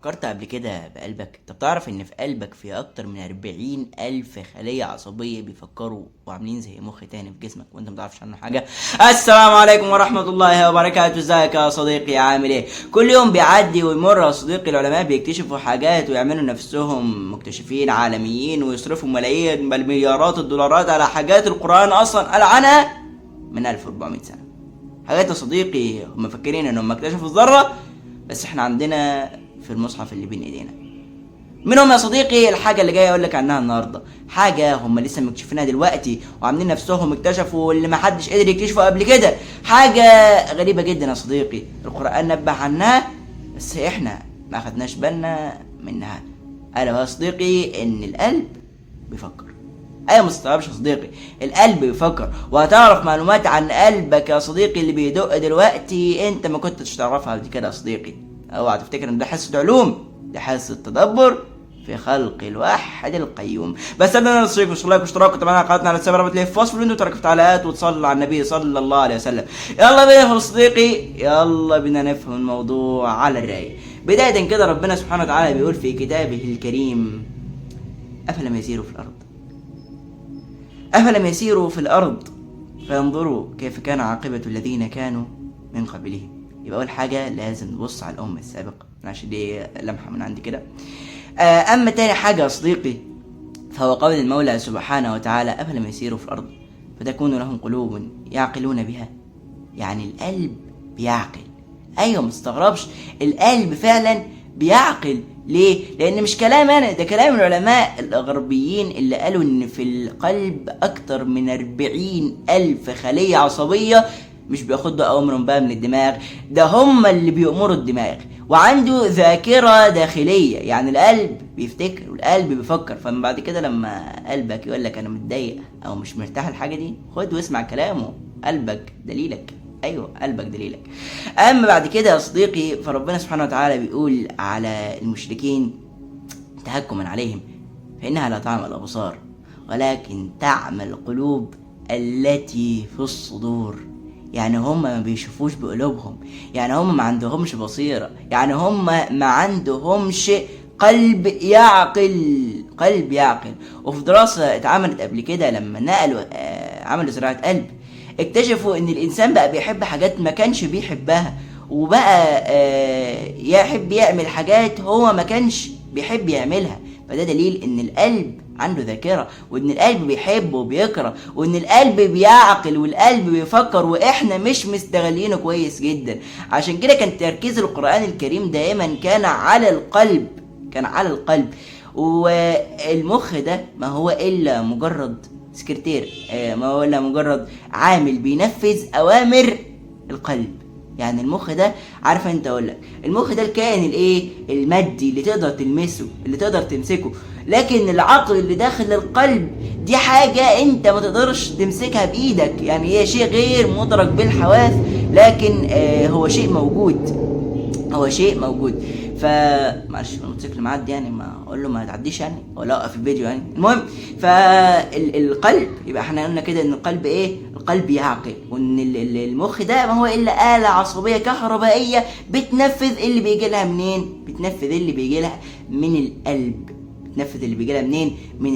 فكرت قبل كده بقلبك؟ انت بتعرف ان في قلبك في اكتر من 40,000 خلية عصبية بيفكروا وعاملين زي مخ تاني في جسمك وانت متعرفش عنه حاجة. السلام عليكم ورحمة الله وبركاته. ازيك يا صديقي؟ عامل ايه؟ كل يوم بيعدي ويمر يا صديقي العلماء بيكتشفوا حاجات ويعملوا نفسهم مكتشفين عالميين ويصرفوا ملايين بل مليارات الدولارات على حاجات القرآن اصلا قال عنها من 1400 سنة. حاجات يا صديقي هم مفكرين انهم اكتشفوا الذرة، بس احنا عندنا في المصحف اللي بين ايدينا. منهم يا صديقي الحاجه اللي جاي اقول لك عنها النهارده، حاجه هم لسه مكتشفينها دلوقتي وعاملين نفسهم اكتشفوا اللي ما حدش قدر يكتشفه قبل كده. حاجه غريبه جدا يا صديقي، القران نبه عنها بس احنا ما اخدناش بالنا منها. الا يا صديقي ان القلب بيفكر. ايوه ما تستغربش يا صديقي، القلب بيفكر، وهتعرف معلومات عن قلبك يا صديقي اللي بيدق دلوقتي انت ما كنتش تعرفها قبل كده يا صديقي. اوعى تفتكر ان ده حصة علوم، ده حصة تدبر في خلق الواحد القيوم. بس قبل ما نصيك وش لايك واشتراك وتابعنا على قناتنا على السبب رابط ليه في وصف الفيديو وترك في تعليقات وتصلي على النبي صلى الله عليه وسلم. يلا بينا يا صديقي، يلا بينا نفهم الموضوع على الرايق. بداية كده ربنا سبحانه وتعالى بيقول في كتابه الكريم: أفلم يسيروا في الأرض أفلم يسيروا في الأرض فينظروا كيف كان عاقبة الذين كانوا من قبلهم. يبقى أول حاجة لازم نبص على الأمة السابقة، عشان دي لمحة من عندي كده. أما تاني حاجة يا صديقي فهو قول المولى سبحانه وتعالى: أفلم يسيروا في الأرض فتكون لهم قلوب يعقلون بها. يعني القلب بيعقل. أيوة مستغربش، القلب فعلا بيعقل. ليه؟ لأن مش كلام أنا، ده كلام العلماء الغربيين اللي قالوا إن في القلب أكتر من 40,000 خلية عصبية مش بياخدوا أوامرهم بقى من الدماغ، ده هم اللي بيأمروا الدماغ، وعنده ذاكرة داخلية. يعني القلب بيفتكر والقلب بيفكر. فمن بعد كده لما قلبك يقول لك أنا متضايق أو مش مرتاح الحاجة دي، خد واسمع كلامه، قلبك دليلك. ايوه قلبك دليلك. اما بعد كده يا صديقي فربنا سبحانه وتعالى بيقول على المشركين تهكما عليهم: فانها لا تعمى الابصار ولكن تعمى القلوب التي في الصدور. يعني هم ما بيشوفوش بقلوبهم، يعني هم ما عندهمش بصيرة، يعني هم ما عندهمش قلب يعقل. وفي دراسة اتعملت قبل كده لما نقلوا عملوا زراعة قلب، اكتشفوا ان الانسان بقى بيحب حاجات ما كانش بيحبها، وبقى يحب يعمل حاجات هو ما كانش بيحب يعملها. فده دليل ان القلب عنده ذاكرة، وان القلب بيحب وبيكره، وان القلب بيعقل والقلب بيفكر، واحنا مش مستغلينه كويس جدا. عشان كده كان تركيز القرآن الكريم دائما كان على القلب. والمخ ده ما هو الا مجرد سكرتير، ما هو الا مجرد عامل بينفذ اوامر القلب. يعني المخ ده، عارف انت اقول لك، المخ ده الكائن الايه المادي اللي تقدر تلمسه، اللي تقدر تمسكه، لكن العقل اللي داخل القلب دي حاجة انت ما تقدرش تمسكها بايدك. يعني هي شيء غير مدرك بالحواس، لكن هو شيء موجود. فمعلش الموتوسيكل معدي، يعني ما اقول له ما تعديش يعني ولا اوقف الفيديو يعني. المهم فالقلب، يبقى احنا قلنا كده ان القلب ايه؟ القلب يعقل، وان المخ ده ما هو الا آلة عصبية كهربائية بتنفذ اللي بيجي لها منين؟ بتنفذ اللي بيجي لها من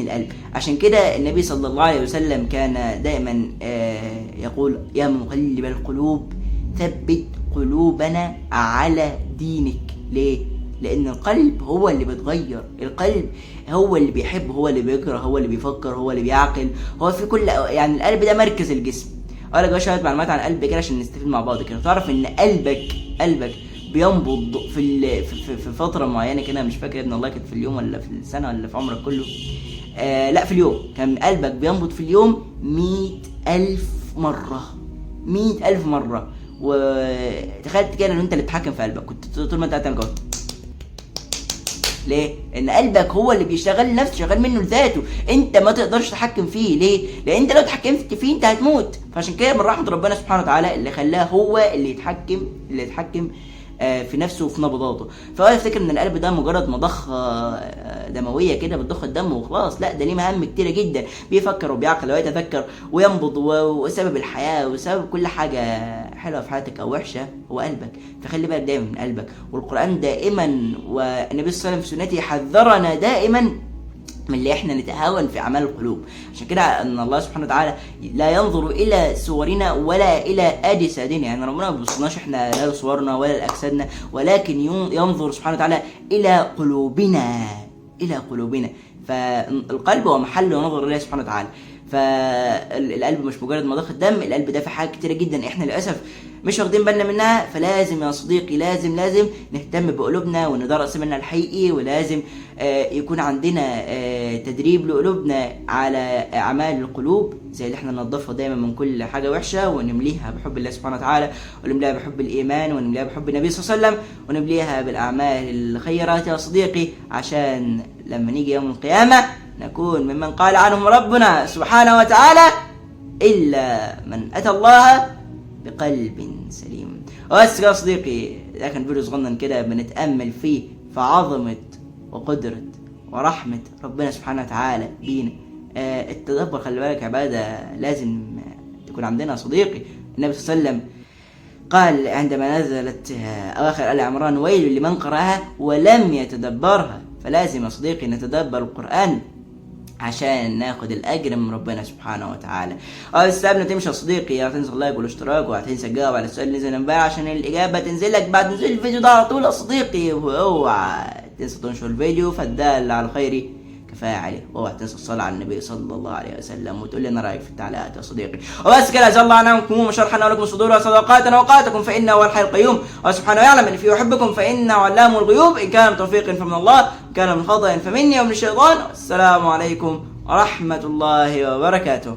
القلب. عشان كده النبي صلى الله عليه وسلم كان دائما يقول: يا مقلب القلوب ثبت قلوبنا على دينك. ليه؟ لان القلب هو اللي بيتغير، القلب هو اللي بيحب، هو اللي بيكره، هو اللي بيفكر، هو اللي بيعقل، هو في كل، يعني القلب ده مركز الجسم. اقول لك بقى شويه معلومات عن القلب كده عشان نستفيد مع بعض كده. تعرف ان قلبك بينبض في فتره معينه كده، مش فاكر ابن الله كانت في اليوم ولا في السنه ولا في عمرك كله؟ لا في اليوم. كان قلبك بينبض في اليوم 100,000 مرة. وتخيل كده ان انت اللي بتتحكم في قلبك، كنت طول ما انت قاعد تعمل. ليه؟ ان قلبك هو اللي بيشتغل نفسه، شغال منه لذاته، انت ما تقدرش تتحكم فيه. ليه؟ لان انت لو اتحكمت فيه انت هتموت. فعشان كده من رحمة ربنا سبحانه وتعالى اللي خلاه هو اللي يتحكم في نفسه وفي نبضاته. فهو يفتكر ان القلب ده مجرد مضخة دموية كده بتضخ الدم وخلاص. لا، ده ليه مهام كتيرة جدا، بيفكر وبيعقل ويتذكر وينبض، وسبب الحياة وسبب كل حاجة حلوه في حياتك او وحشه هو قلبك، فخلي بالك دايما من قلبك. والقران دائما والنبي صلى الله عليه وسلم في سنته حذرنا دائما من اللي احنا نتهاون في اعمال القلوب. عشان كده ان الله سبحانه وتعالى لا ينظر الى صورنا ولا الى اجسادنا، يعني ربنا ما بيبصناش احنا لا لصورنا ولا لاجسادنا، ولكن ينظر سبحانه وتعالى الى قلوبنا، الى قلوبنا. فالقلب هو محل نظر الله سبحانه وتعالى. فالقلب مش مجرد مضخة دم، القلب ده في حاجات كتيرة جدا احنا للاسف مش واخدين بالنا منها. فلازم يا صديقي لازم نهتم بقلوبنا وندرس منها الحقيقي، ولازم يكون عندنا تدريب لقلوبنا على اعمال القلوب، زي اللي احنا ننظفها دايما من كل حاجه وحشه، ونمليها بحب الله سبحانه وتعالى، ونمليها بحب الايمان، ونمليها بحب النبي صلى الله عليه وسلم، ونمليها بالاعمال الخيرات يا صديقي، عشان لما نيجي يوم القيامه نكون ممن قال عنهم ربنا سبحانه وتعالى إلا من أتى الله بقلب سليم. وبس يا صديقي، ده كان فيديو صغنن كده بنتأمل فيه في عظمة وقدرة ورحمة ربنا سبحانه وتعالى بينا. التدبر خلي بالك عبادة لازم تكون عندنا صديقي. النبي صلى الله عليه وسلم قال عندما نزلت أواخر آل عمران: ويل لمن قرأها ولم يتدبرها. فلازم يا صديقي نتدبر القرآن عشان ناخد الاجر من ربنا سبحانه وتعالى. بس قبل ما تمشي يا صديقي لا تنسى اللايك والاشتراك، وهتنسى تجاوب على السؤال اللي نزل امبارح عشان الاجابه تنزل لك بعد نزول الفيديو ده على طول يا صديقي. واوعى تنسى تنشر الفيديو، فالدال على الخير كفايه عليه. واوعى تنسى الصلاه على النبي صلى الله عليه وسلم، وتقول لنا رايك في التعليقات يا صديقي. وبس كده، جزا الله عنكم وشرحنا ولكم صدور وصدقاتنا وقاتكم، فانه هو الحي القيوم، وسبحانه يعلم ان فيه يحبكم، فانه علام الغيوب. ان كان من توفيق فمن الله، ان كان من خطأ فمني ومن الشيطان. والسلام عليكم ورحمة الله وبركاته.